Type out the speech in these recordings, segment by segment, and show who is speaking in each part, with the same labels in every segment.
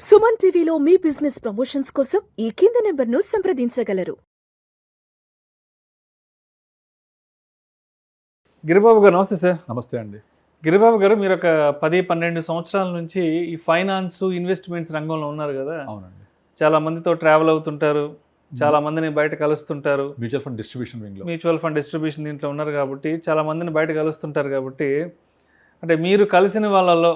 Speaker 1: సుమన్ టీవీలో మీ business promotions కోసం ఈ కింది నెంబర్ను సంప్రదించగలరు.
Speaker 2: గిరిబాబు గారు నమస్తే సార్.
Speaker 3: నమస్తే అండి.
Speaker 2: గిరిబాబు గారు మీరు ఒక 10-12 సంవత్సరాల నుంచి ఈ ఫైనాన్స్ ఇన్వెస్ట్మెంట్స్ రంగంలో ఉన్నారు కదా.
Speaker 3: అవునండి.
Speaker 2: చాలా మందితో ట్రావెల్ అవుతుంటారు, చాలా మందిని బయట కలుస్తుంటారు.
Speaker 3: మ్యూచువల్ ఫండ్ డిస్ట్రిబ్యూషన్ వింగ్లో
Speaker 2: మ్యూచువల్ ఫండ్ డిస్ట్రిబ్యూషన్ దీంట్లో ఉన్నారు కాబట్టి చాలా మందిని బయట కలుస్తుంటారు కాబట్టి, అంటే మీరు కలిసిన వాళ్ళలో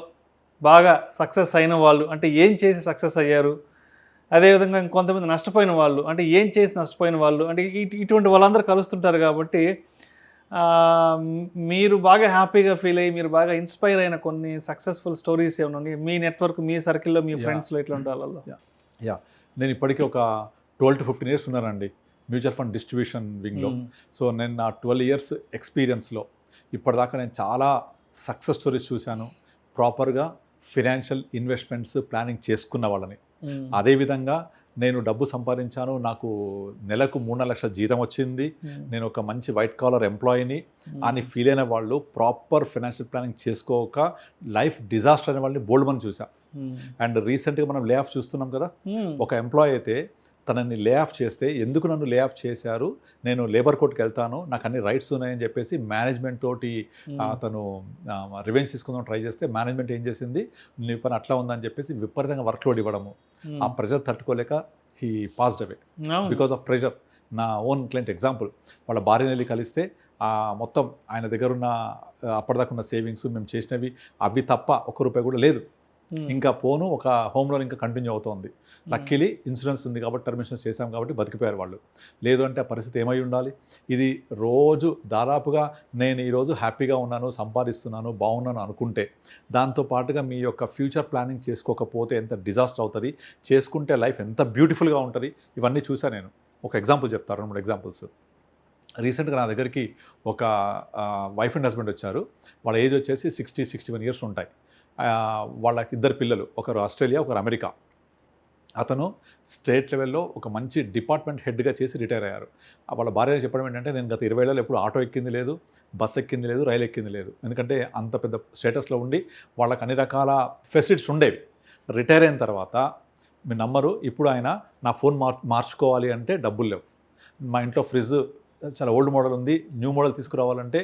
Speaker 2: బాగా సక్సెస్ అయిన వాళ్ళు అంటే ఏం చేసి సక్సెస్ అయ్యారు, అదేవిధంగా ఇంకొంతమంది నష్టపోయిన వాళ్ళు అంటే ఏం చేసి నష్టపోయిన వాళ్ళు అంటే ఇటువంటి వాళ్ళందరూ కలుస్తుంటారు కాబట్టి మీరు బాగా హ్యాపీగా ఫీల్ అయ్యి మీరు బాగా ఇన్స్పైర్ అయిన కొన్ని సక్సెస్ఫుల్ స్టోరీస్ ఏమైనా ఉన్నాయి మీ నెట్వర్క్, మీ సర్కిల్లో, మీ ఫ్రెండ్స్లో ఇట్లాంటి వాళ్ళలో?
Speaker 3: నేను ఇప్పటికీ ఒక 12 to 15 years ఉన్నానండి మ్యూచువల్ ఫండ్ డిస్ట్రిబ్యూషన్ వింగ్లో. సో నేను నా 12 years ఎక్స్పీరియన్స్లో ఇప్పటిదాకా నేను చాలా సక్సెస్ స్టోరీస్ చూశాను. ప్రాపర్గా ఫినాన్షియల్ ఇన్వెస్ట్మెంట్స్ ప్లానింగ్ చేసుకున్న వాళ్ళని. అదేవిధంగా నేను డబ్బు సంపాదించాను, నాకు నెలకు 3 లక్షల జీతం వచ్చింది, నేను ఒక మంచి వైట్ కాలర్ ఎంప్లాయీని అని ఫీల్ అయిన వాళ్ళు, ప్రాపర్ ఫినాన్షియల్ ప్లానింగ్ చేసుకోక లైఫ్ డిజాస్టర్ అనే వాళ్ళని బోల్డ్ మంది చూసాం. అండ్ రీసెంట్గా మనం లే ఆఫ్ చూస్తున్నాం కదా. ఒక ఎంప్లాయీ అయితే తనని లే ఆఫ్ చేస్తే, ఎందుకు నన్ను లే ఆఫ్ చేశారు, నేను లేబర్ కోర్టుకి వెళ్తాను, నాకు అన్ని రైట్స్ ఉన్నాయని చెప్పేసి మేనేజ్మెంట్ తోటి తను రివెంజ్ తీసుకుందాం ట్రై చేస్తే మేనేజ్మెంట్ ఏం చేసింది, నీ పని అట్లా ఉందని చెప్పేసి విపరీతంగా వర్క్లోడ్ ఇవ్వడము. ఆ ప్రెషర్ తట్టుకోలేక he passed away because of pressure. నా ఓన్ క్లయింట్ ఎగ్జాంపుల్, వాళ్ళ భార్యని వెళ్ళి కలిస్తే మొత్తం ఆయన దగ్గర ఉన్న అప్పటిదాకా ఉన్న సేవింగ్స్ మేము చేసినవి అవి తప్ప ₹1 కూడా లేదు. ఇంకా పోను ఒక హోమ్ లోన్ ఇంకా కంటిన్యూ అవుతోంది. లక్కీలీ ఇన్సూరెన్స్ ఉంది కాబట్టి, టర్మినేషన్ చేశాం కాబట్టి బతికిపోయారు వాళ్ళు. లేదు అంటే ఆ పరిస్థితి ఏమై ఉండాలి. ఇది రోజు దాదాపుగా నేను ఈరోజు హ్యాపీగా ఉన్నాను, సంపాదిస్తున్నాను, బాగున్నాను అనుకుంటే, దాంతోపాటుగా మీ యొక్క ఫ్యూచర్ ప్లానింగ్ చేసుకోకపోతే ఎంత డిజాస్టర్ అవుతుంది, చేసుకుంటే లైఫ్ ఎంత బ్యూటిఫుల్గా ఉంటుంది. ఇవన్నీ చూసా నేను. ఒక ఎగ్జాంపుల్ చెప్తాను, 2-3 ఎగ్జాంపుల్స్. రీసెంట్గా నా దగ్గరికి ఒక వైఫ్ అండ్ హస్బెండ్ వచ్చారు. వాళ్ళ ఏజ్ వచ్చేసి 60-61 years ఉంటాయి. వాళ్ళకి 2 పిల్లలు, ఒకరు ఆస్ట్రేలియా, ఒకరు అమెరికా. అతను స్టేట్ లెవెల్లో ఒక మంచి డిపార్ట్మెంట్ హెడ్గా చేసి రిటైర్ అయ్యారు. వాళ్ళ భార్య చెప్పడం ఏంటంటే, నేను గత 20 ఏళ్ళలో ఎప్పుడు ఆటో ఎక్కింది లేదు, బస్ ఎక్కింది లేదు, రైలు ఎక్కింది లేదు. ఎందుకంటే అంత పెద్ద స్టేటస్లో ఉండి వాళ్ళకి అన్ని రకాల ఫెసిలిటీస్ ఉండేవి. రిటైర్ అయిన తర్వాత మీరు నమ్మరు, ఇప్పుడు ఆయన నా ఫోన్ మార్చుకోవాలి అంటే డబ్బులు లేవు. మా ఇంట్లో ఫ్రిడ్జ్ చాలా ఓల్డ్ మోడల్ ఉంది, న్యూ మోడల్ తీసుకురావాలంటే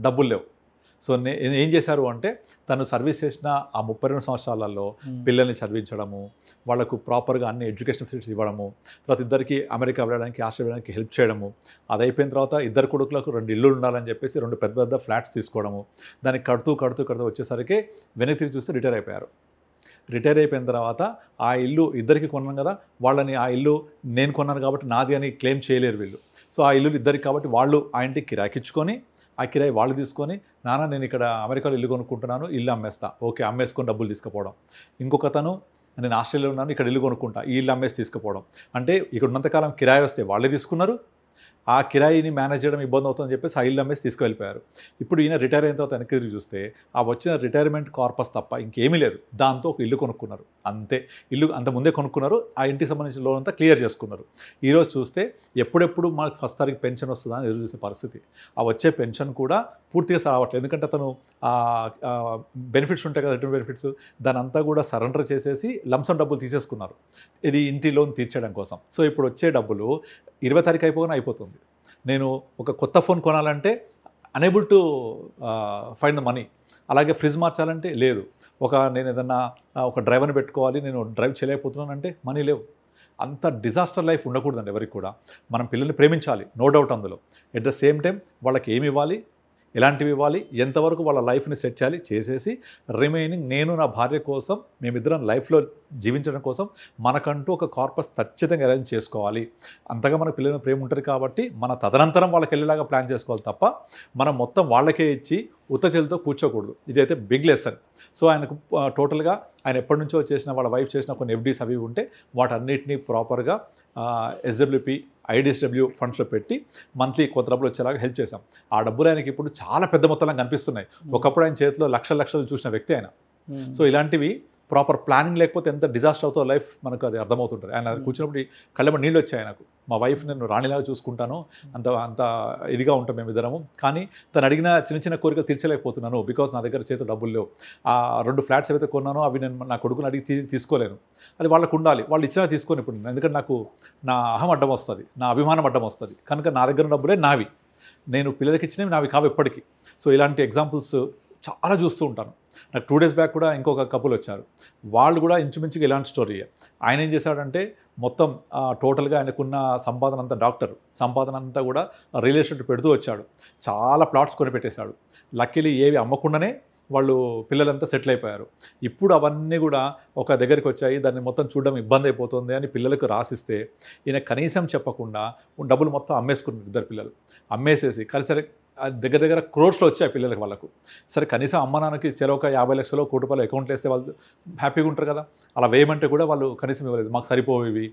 Speaker 3: డబ్బులు లేవు. సో ఏం చేశారు అంటే, తను సర్వీస్ చేసిన ఆ 32 సంవత్సరాలలో పిల్లల్ని చదివించడము, వాళ్ళకు ప్రాపర్గా అన్ని ఎడ్యుకేషన్ ఫెసిలిటీస్ ఇవ్వడము, తర్వాత ఇద్దరికి అమెరికా వెళ్ళడానికి, ఆస్ట్రేలియా వెళ్ళడానికి హెల్ప్ చేయడము. అది అయిపోయిన తర్వాత 2 కొడుకులకు 2 ఇల్లులు ఉండాలని చెప్పేసి 2 పెద్ద పెద్ద ఫ్లాట్స్ తీసుకోవడము. దానికి కడుతూ వచ్చేసరికి వెనక్కి తిరిగి చూస్తే రిటైర్ అయిపోయారు. రిటైర్ అయిపోయిన తర్వాత ఆ ఇల్లు ఇద్దరికి కొన్నాను కదా, వాళ్ళని ఆ ఇల్లు నేను కొన్నాను కాబట్టి నాది అని క్లెయిమ్ చేయలేరు వీళ్ళు. సో ఆ ఇల్లు ఇద్దరికి కాబట్టి వాళ్ళు ఆ ఇంటికి కిరాకిచ్చుకొని, ఆ కిరాయి వాళ్ళు తీసుకొని, నాన్న నేను ఇక్కడ అమెరికాలో ఇల్లు కొనుక్కుంటున్నాను, ఇల్లు అమ్మేస్తా, ఓకే అమ్మేసుకొని డబ్బులు తీసుకుపోవడం. ఇంకొకతను, నేను ఆస్ట్రేలియాలో ఉన్నాను, ఇక్కడ ఇల్లు కొనుక్కుంటా, ఈ ఇల్లు అమ్మేసి తీసుకుపోవడం. అంటే ఇక్కడ ఉన్నంతకాలం కిరాయి వస్తే వాళ్ళే తీసుకున్నారు, ఆ కిరాయిని మేనేజ్ చేయడం ఇబ్బంది అవుతుందని చెప్పేసి ఆ ఇల్లు అమ్మేసి తీసుకువెళ్ళిపోయారు. ఇప్పుడు ఈయన రిటైర్ అయిన తర్వాత వెనక్కి తిరిగి చూస్తే ఆ వచ్చిన రిటైర్మెంట్ కార్పస్ తప్ప ఇంకేమీ లేదు. దాంతో ఒక ఇల్లు కొనుక్కున్నారు, అంతే. ఇల్లు అంత ముందే కొనుక్కున్నారు, ఆ ఇంటికి సంబంధించిన లోన్ అంతా క్లియర్ చేసుకున్నారు. ఈరోజు చూస్తే ఎప్పుడెప్పుడు మనకు 1st తారీఖు పెన్షన్ వస్తుందా అని ఎదురు చూసే పరిస్థితి. ఆ వచ్చే పెన్షన్ కూడా పూర్తిగా రావట్లేదు. ఎందుకంటే అతను బెనిఫిట్స్ ఉంటాయి కదా, రిటర్న్ బెనిఫిట్స్, దాని అంతా కూడా సరెండర్ చేసేసి లంసమ్ డబ్బులు తీసేసుకున్నారు, ఇది ఇంటి లోన్ తీర్చడం కోసం. సో ఇప్పుడు వచ్చే డబ్బులు 20 తారీఖు అయిపోగానే అయిపోతుంది. నేను ఒక కొత్త ఫోన్ కొనాలంటే unable to find the money. అలాగే ఫ్రిడ్జ్ మార్చాలంటే లేదు. నేను ఏదన్నా ఒక డ్రైవర్ని పెట్టుకోవాలి, నేను డ్రైవ్ చేయలేకపోతున్నానంటే మనీ లేవు. అంత డిజాస్టర్ లైఫ్ ఉండకూడదండి ఎవరికి కూడా. మనం పిల్లల్ని ప్రేమించాలి, నో డౌట్ అందులో. ఎట్ ద సేమ్ టైం వాళ్ళకి ఏమి ఇవ్వాలి, ఎలాంటివి ఇవ్వాలి, ఎంతవరకు వాళ్ళ లైఫ్ని సెట్ చేయాలి చేసేసి, రిమైనింగ్ నేను నా భార్య కోసం, మేమిద్దరం లైఫ్లో జీవించడం కోసం మనకంటూ ఒక కార్పస్ ఖచ్చితంగా అరేంజ్ చేసుకోవాలి. అంతగా మన పిల్లల ప్రేమ ఉంటుంది కాబట్టి మన తదనంతరం వాళ్ళకి వెళ్ళేలాగా ప్లాన్ చేసుకోవాలి తప్ప మనం మొత్తం వాళ్ళకే ఇచ్చి ఉత్త చేతితో కూర్చోకూడదు. ఇదైతే బిగ్ లెసన్. సో ఆయనకు టోటల్గా ఆయన ఎప్పటి నుంచో చేసిన, వాళ్ళ వైఫ్ చేసిన కొన్ని FDs అవి ఉంటే వాటన్నిటినీ ప్రాపర్గా SWP, IDSW ఫండ్స్లో పెట్టి మంత్లీ కొంత డబ్బులు వచ్చేలాగా హెల్ప్ చేశాం. ఆ డబ్బులు ఆయనకి ఇప్పుడు చాలా పెద్ద మొత్తంలో కనిపిస్తున్నాయి. ఒకప్పుడు ఆయన చేతిలో లక్షలు చూసిన వ్యక్తి ఆయన. సో ఇలాంటివి ప్రాపర్ ప్లానింగ్ లేకపోతే ఎంత డిజాస్టర్ అవుతుందో లైఫ్ మనకు అది అర్థమవుతుంటుంది. ఆయన కూర్చున్నప్పుడు కళ్ళమ నీళ్ళు వచ్చాయి నాకు. మా వైఫ్ నేను రాణిలాగా చూసుకుంటాను, అంత ఇదిగా ఉంటాం మేమిద్దరము. కానీ తను అడిగిన చిన్న చిన్న కోరికలు తీర్చలేకపోతున్నాను, బికాజ్ నా దగ్గర చేతిలో డబ్బులు లేవు. ఆ 2 ఫ్లాట్స్ ఏవైతే కొన్నానో అవి నేను నా కొడుకుని అడిగి తీసుకోలేను. అది వాళ్ళకు ఉండాలి, వాళ్ళు ఇచ్చినా తీసుకొని ఇప్పుడు, ఎందుకంటే నాకు నా అహం అడ్డం వస్తుంది, నా అభిమానం అడ్డం వస్తుంది. కనుక నా దగ్గర డబ్బులే నావి, నేను పిల్లలకి ఇచ్చినవి నావి కావు ఎప్పటికీ. సో ఇలాంటి ఎగ్జాంపుల్స్ చాలా చూస్తూ ఉంటాను. నాకు 2 days బ్యాక్ కూడా ఇంకొక కపుల్ వచ్చారు, వాళ్ళు కూడా ఇంచుమించుగా ఇలాంటి స్టోరీ. ఆయన ఏం చేశాడంటే మొత్తం టోటల్గా ఆయనకున్న సంపాదన అంతా, డాక్టర్ సంపాదన అంతా కూడా రియల్ ఎస్టేట్ పెడుతూ వచ్చాడు. చాలా ప్లాట్స్ కొని పెట్టేశాడు. లక్కీలీ ఏవి అమ్మకుండానే వాళ్ళు పిల్లలంతా సెటిల్ అయిపోయారు. ఇప్పుడు అవన్నీ కూడా ఒక దగ్గరికి వచ్చాయి, దాన్ని మొత్తం చూడడం ఇబ్బంది అయిపోతుంది అని పిల్లలకు రాసిస్తే ఈయన కనీసం చెప్పకుండా డబ్బులు మొత్తం అమ్మేసుకున్నారు. 2 పిల్లలు అమ్మేసేసి కలిసి దగ్గర దగ్గర క్రోర్స్లో వచ్చాయి పిల్లలకి వాళ్ళకు. సరే కనీసం అమ్మ నాన్నకి చెరొక 50 లక్షలు, ₹1 కోటి అకౌంట్లో వేస్తే వాళ్ళు హ్యాపీగా ఉంటారు కదా. అలా వేయమంటే కూడా వాళ్ళు కనీసం ఇవ్వలేదు. మాకు సరిపోయేవి,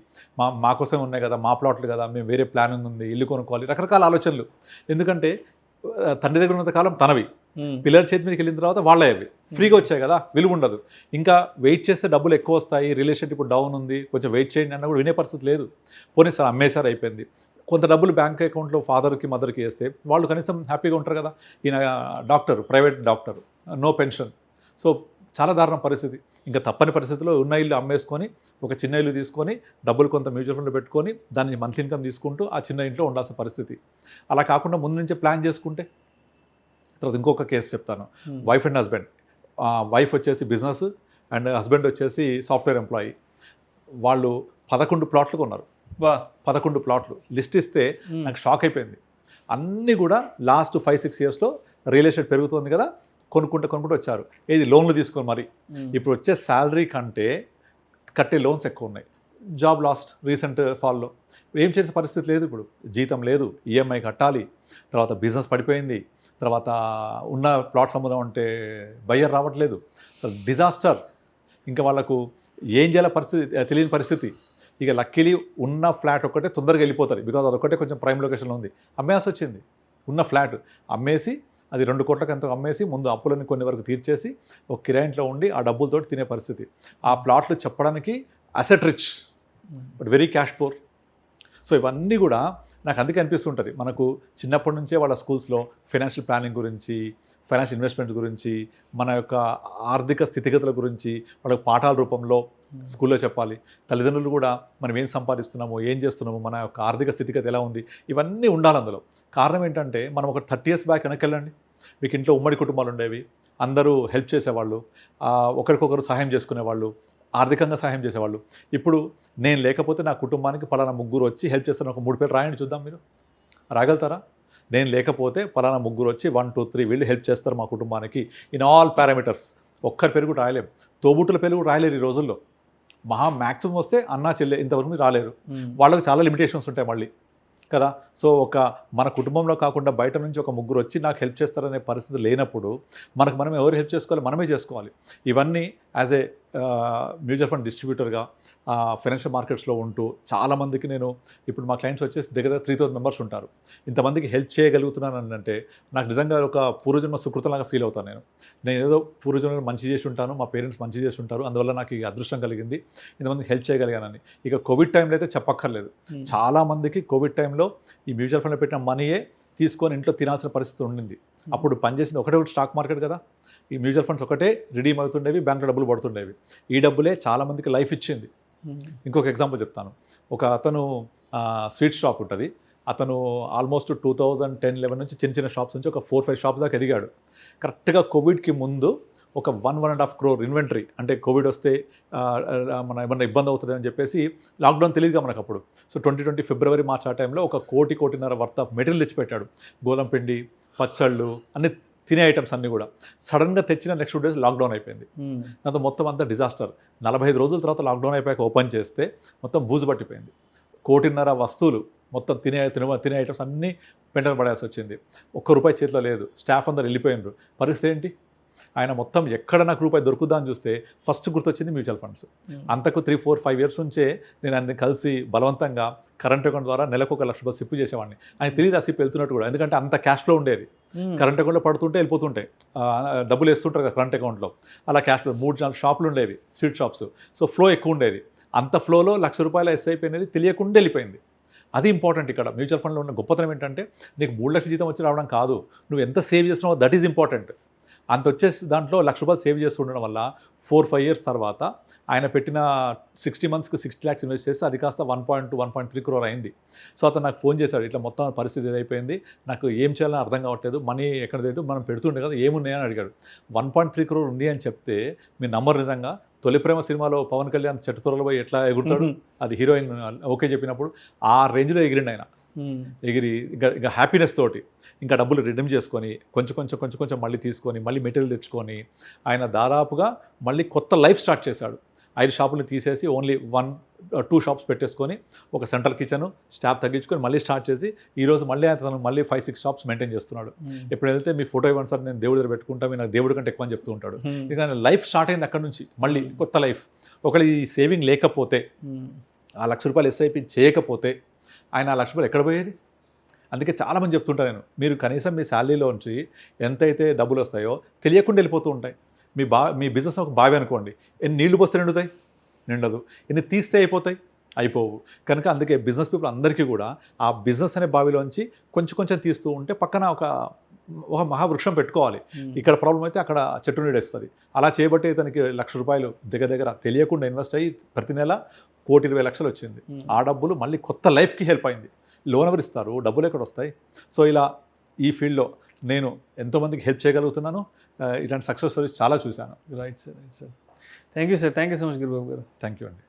Speaker 3: మా కోసం ఉన్నాయి కదా, మా ప్లాట్లు కదా, మేము వేరే ప్లానింగ్ ఉంది, ఇల్లు కొనుక్కోవాలి, రకరకాల ఆలోచనలు. ఎందుకంటే తండ్రి దగ్గర ఉన్నంత కాలం తనవి, పిల్లల చేతి మీదకి వెళ్ళిన తర్వాత వాళ్ళే అవి ఫ్రీగా వచ్చాయి కదా, విలువ ఉండదు. ఇంకా వెయిట్ చేస్తే డబ్బులు ఎక్కువ వస్తాయి, రిలేషన్ ఇప్పుడు డౌన్ ఉంది, కొంచెం వెయిట్ చేయండి అన్న కూడా వినే పరిస్థితి లేదు. పోనీ సార్ అమ్మేసారు, అయిపోయింది. కొంత డబ్బులు బ్యాంక్ అకౌంట్లో ఫాదర్కి మదర్కి వేస్తే వాళ్ళు కనీసం హ్యాపీగా ఉంటారు కదా. ఈయన doctor, private doctor, no pension. So చాలా దారుణ పరిస్థితి. ఇంకా తప్పని పరిస్థితిలో ఉన్న ఇల్లు అమ్మేసుకొని ఒక చిన్న ఇల్లు తీసుకొని డబ్బులు కొంత మ్యూచువల్ ఫండ్ పెట్టుకొని దాన్ని మంత్లీ ఇన్కమ్ తీసుకుంటూ ఆ చిన్న ఇంట్లో ఉండాల్సిన పరిస్థితి. అలా కాకుండా ముందు నుంచే ప్లాన్ చేసుకుంటే. తర్వాత ఇంకొక కేసు చెప్తాను, వైఫ్ అండ్ హస్బెండ్. వైఫ్ వచ్చేసి బిజినెస్ అండ్ హస్బెండ్ వచ్చేసి సాఫ్ట్వేర్ ఎంప్లాయీ. వాళ్ళు 11 ప్లాట్లు కొన్నారు. 11 ప్లాట్లు లిస్ట్ ఇస్తే నాకు షాక్ అయిపోయింది. అన్నీ కూడా లాస్ట్ 5-6 yearsలో రియల్ ఎస్టేట్ పెరుగుతుంది కదా, కొనుక్కుంటూ వచ్చారు. ఏది లోన్లు తీసుకొని మరి. ఇప్పుడు వచ్చే శాలరీ కంటే కట్టే లోన్స్ ఎక్కువ ఉన్నాయి. జాబ్ లాస్ట్ రీసెంట్ ఫాల్లో, ఏం చేసే పరిస్థితి లేదు. ఇప్పుడు జీతం లేదు, ఈఎంఐ కట్టాలి, తర్వాత బిజినెస్ పడిపోయింది, తర్వాత ఉన్న ప్లాట్స్ అమ్ముదాం అంటే బయ్యర్ రావట్లేదు. అసలు డిజాస్టర్. ఇంకా వాళ్ళకు ఏం చేయాల పరిస్థితి తెలియని పరిస్థితి. ఇక లక్కీలీ ఉన్న ఫ్లాట్ ఒక్కటే తొందరగా వెళ్ళిపోతుంది, బికాజ్ అదొక్కటే కొంచెం ప్రైమ్ లొకేషన్లో ఉంది. అమ్మేయాల్సి వచ్చింది. ఉన్న ఫ్లాట్ అమ్మేసి అది 2 కోట్లకు ఎంతో అమ్మేసి ముందు అప్పులని కొన్ని వరకు తీర్చేసి ఒక కిరాయింట్లో ఉండి ఆ డబ్బులతో తినే పరిస్థితి. ఆ ప్లాట్లు చెప్పడానికి asset rich but very cash poor. So ఇవన్నీ కూడా నాకు అందుకే అనిపిస్తుంటుంది, మనకు చిన్నప్పటి నుంచే వాళ్ళ స్కూల్స్లో ఫైనాన్షియల్ ప్లానింగ్ గురించి, ఫైనాన్షియల్ ఇన్వెస్ట్మెంట్స్ గురించి, మన యొక్క ఆర్థిక స్థితిగతుల గురించి వాళ్ళకి పాఠాల రూపంలో స్కూల్లో చెప్పాలి. తల్లిదండ్రులు కూడా మనం ఏం సంపాదిస్తున్నామో, ఏం చేస్తున్నామో, మన యొక్క ఆర్థిక స్థితిగతి ఎలా ఉంది, ఇవన్నీ ఉండాలి అందులో. కారణం ఏంటంటే మనం ఒక 30 years బ్యాక్ వెనక్కి వెళ్ళండి, మీకు ఇంట్లో ఉమ్మడి కుటుంబాలు ఉండేవి, అందరూ హెల్ప్ చేసేవాళ్ళు, ఒకరికొకరు సహాయం చేసుకునేవాళ్ళు, ఆర్థికంగా సహాయం చేసేవాళ్ళు. ఇప్పుడు నేను లేకపోతే నా కుటుంబానికి పలానా ముగ్గురు వచ్చి హెల్ప్ చేస్తాను, ఒక 3 పేరు రాయండి చూద్దాం, మీరు రాగలుగుతారా? నేను లేకపోతే పలానా ముగ్గురు వచ్చి 1, 2, 3 వీళ్ళు హెల్ప్ చేస్తారు మా కుటుంబానికి ఇన్ ఆల్ పారామీటర్స్. ఒక్కరి పేరు కూడా రాయలేం, తోబుట్టుల పేరు కూడా రాయలేరు ఈ రోజుల్లో. మ్యాక్సిమం వస్తే అన్నా చెల్లె, ఇంతవరకు రాలేరు. వాళ్ళకి చాలా లిమిటేషన్స్ ఉంటాయి మళ్ళీ కదా. సో మన కుటుంబంలో కాకుండా బయట నుంచి ఒక ముగ్గురు వచ్చి నాకు హెల్ప్ చేస్తారనే పరిస్థితి లేనప్పుడు మనం ఎవరు హెల్ప్ చేసుకోవాలి, మనమే చేసుకోవాలి. ఇవన్నీ యాజ్ ఏ మ్యూచువల్ ఫండ్ డిస్ట్రిబ్యూటర్గా ఫైనాన్షియల్ మార్కెట్స్లో ఉంటూ చాలామందికి నేను ఇప్పుడు మా క్లయింట్స్ వచ్చేసి దగ్గర 3000 members ఉంటారు. ఇంతమందికి హెల్ప్ చేయగలుగుతున్నాను అంటే నాకు నిజంగా ఒక పూర్వజన్మ సుకృతంలాగా ఫీల్ అవుతాను. నేను ఏదో పూర్వజన్మ మంచి చేసి ఉంటాను, మా పేరెంట్స్ మంచి చేసి ఉంటారు, అందువల్ల నాకు ఈ అదృష్టం కలిగింది, ఇంతమందికి హెల్ప్ చేయగలిగానని. ఇక కోవిడ్ టైంలో అయితే చెప్పక్కర్లేదు, చాలామందికి కోవిడ్ టైంలో ఈ మ్యూచువల్ ఫండ్లో పెట్టిన మనీయే తీసుకొని ఇంట్లో తినాల్సిన పరిస్థితి ఉండింది. అప్పుడు పనిచేసింది ఒకటే స్టాక్ మార్కెట్ కదా, ఈ మ్యూచువల్ ఫండ్స్ ఒకటే రిడీమ్ అవుతుండేవి, బ్యాంకులో డబ్బులు పడుతుండేవి. ఈ డబ్బులే చాలామందికి లైఫ్ ఇచ్చింది. ఇంకొక ఎగ్జాంపుల్ చెప్తాను. ఒక అతను స్వీట్ షాప్ ఉంటుంది, అతను ఆల్మోస్ట్ 2010-11 నుంచి చిన్న షాప్స్ నుంచి ఒక 4-5 షాప్స్ దాకా ఎదిగాడు. కరెక్ట్గా కోవిడ్కి ముందు ఒక 1.5 crore ఇన్వెంటరీ, అంటే కోవిడ్ వస్తే మన ఏమన్నా ఇబ్బంది అవుతుంది అని చెప్పేసి లాక్డౌన్ తెలియదుగా మనకు అప్పుడు. సో 2020 February, March ఆ టైంలో ఒక 1.5 కోటి వర్త్ ఆఫ్ మెటీరియల్ తెచ్చిపెట్టాడు. గోధుమ పిండి, పచ్చళ్ళు, అన్ని తినే ఐటమ్స్ అన్నీ కూడా. సడన్గా తెచ్చిన నెక్స్ట్ 2 days లాక్డౌన్ అయిపోయింది. దాంతో మొత్తం అంతా డిజాస్టర్. 45 రోజుల తర్వాత లాక్డౌన్ అయిపోయాక ఓపెన్ చేస్తే మొత్తం బూజు పట్టిపోయింది. 1.5 కోటి వస్తువులు మొత్తం తినే ఐటమ్స్ అన్నీ పెంటను పడాల్సి వచ్చింది. ₹1 చేతిలో లేదు, స్టాఫ్ అందరు వెళ్ళిపోయినారు. పరిస్థితి ఏంటి? ఆయన మొత్తం ఎక్కడ నాకు రూపాయి దొరుకుదా అని చూస్తే ఫస్ట్ గుర్తొచ్చింది మ్యూచువల్ ఫండ్స్. అంతకు 3-4-5 ఇయర్స్ నుంచే నేను ఆయన కలిసి బలవంతంగా కరెంట్ అకౌంట్ ద్వారా నెలకు ₹1,00,000 సిప్పు చేసేవాడిని. ఆయన తెలియదు ఆ సిప్పు వెళ్తున్నట్టు కూడా, ఎందుకంటే అంత క్యాష్ ఫ్లో ఉండేది. కరెంట్ అకౌంట్లో పడుతుంటే వెళ్ళిపోతుంటాయి, డబ్బులు వేస్తుంటారు కదా కరెంట్ అకౌంట్లో, అలా క్యాష్ ఫ్లో 3-4 షాపులు ఉండేవి, స్వీట్ షాప్స్. సో ఫ్లో ఎక్కువ ఉండేది. అంత ఫ్లోలో ₹1,00,000 ఎస్ఐపి అనేది తెలియకుండా వెళ్ళిపోయింది. అది ఇంపార్టెంట్. ఇక్కడ మ్యూచువల్ ఫండ్లో ఉన్న గొప్పతనం ఏంటంటే నీకు 3 లక్షల జీతం వచ్చి రావడం కాదు, నువ్వు ఎంత సేవ్ చేస్తున్నావో దట్ ఈజ్ ఇంపార్టెంట్. అంత వచ్చేసి దాంట్లో ₹1,00,000 సేవ్ చేస్తుండడం వల్ల 4-5 ఇయర్స్ తర్వాత ఆయన పెట్టిన 60 మంత్స్కి 60 lakhs ఇన్వెస్ట్ చేస్తే అది కాస్త 1.3 crore అయింది. సో అతను నాకు ఫోన్ చేశాడు, ఇట్లా మొత్తం పరిస్థితి ఏదైపోయింది, నాకు ఏం చేయాలని అర్థం కావట్లేదు, మనీ ఎక్కడ లేదు, మనం పెడుతుండే కదా ఏమున్నాయని అడిగాడు. 1.3 crore ఉంది అని చెప్తే మీ నంబర్ నిజంగా తొలి ప్రేమ సినిమాలో పవన్ కళ్యాణ్ చెట్టు త్వరలో పోయి ఎట్లా ఎగురుతాడు, అది హీరోయిన్ ఓకే చెప్పినప్పుడు ఆ రేంజ్లో ఎగిరిండి ఆయన. ఎగిరి ఇంకా హ్యాపీనెస్ తోటి ఇంకా డబ్బులు రిడీమ్ చేసుకొని కొంచెం మళ్ళీ తీసుకొని మళ్ళీ మెటీరియల్ తెచ్చుకొని ఆయన దాదాపుగా మళ్ళీ కొత్త లైఫ్ స్టార్ట్ చేశాడు. 5 షాపులు తీసేసి ఓన్లీ 1-2 షాప్స్ పెట్టేసుకొని ఒక సెంట్రల్ కిచెన్ స్టాఫ్ తగ్గించుకొని మళ్ళీ స్టార్ట్ చేసి ఈరోజు మళ్ళీ తను మళ్ళీ 5-6 షాప్స్ మెయింటైన్ చేస్తున్నాడు. ఎప్పుడు వెళ్తే మీ ఫోటో ఇవ్వండి సార్, నేను దేవుడి దగ్గర పెట్టుకుంటా, మీ నాకు దేవుడి కంటే ఎక్కువ అని చెప్తూ ఉంటాడు. ఇక లైఫ్ స్టార్ట్ అయింది అక్కడ నుంచి, మళ్ళీ కొత్త లైఫ్. ఒకవేళ ఈ సేవింగ్ లేకపోతే, ఆ ₹1,00,000 ఎస్ఐపి చేయకపోతే ఆయన ఆ ₹1,00,000 ఎక్కడ పోయేది? అందుకే చాలామంది చెప్తుంటాను నేను, మీరు కనీసం మీ శాలరీలోంచి ఎంతైతే డబ్బులు వస్తాయో తెలియకుండా వెళ్ళిపోతూ ఉంటాయి. మీ బిజినెస్ ఒక బావి అనుకోండి, ఎన్ని నీళ్లు పోస్తే నిండుతాయి? నిండదు. ఎన్ని తీస్తే అయిపోవు. కనుక అందుకే బిజినెస్ పీపుల్ అందరికీ కూడా ఆ బిజినెస్ అనే బావిలోంచి కొంచెం తీస్తూ ఉంటే పక్కన ఒక మహావృక్షం పెట్టుకోవాలి. ఇక్కడ ప్రాబ్లం అయితే అక్కడ చెట్టు నీడేస్తుంది. అలా చేయబట్టి ఇతనికి ₹1,00,000 దగ్గర తెలియకుండా ఇన్వెస్ట్ అయ్యి ప్రతి నెల ₹1,20,00,000 వచ్చింది. ఆ డబ్బులు మళ్ళీ కొత్త లైఫ్కి హెల్ప్ అయింది. లోన్ ఎవరు ఇస్తారు? డబ్బులు ఎక్కడ వస్తాయి? సో ఇలా ఈ ఫీల్డ్లో నేను ఎంతోమందికి హెల్ప్ చేయగలుగుతున్నాను. ఇలాంటి సక్సెస్ స్టోరీస్ చాలా చూశాను.
Speaker 2: Right sir. Thank you sir. Thank you so much Giribabu garu.
Speaker 3: Thank you అండి.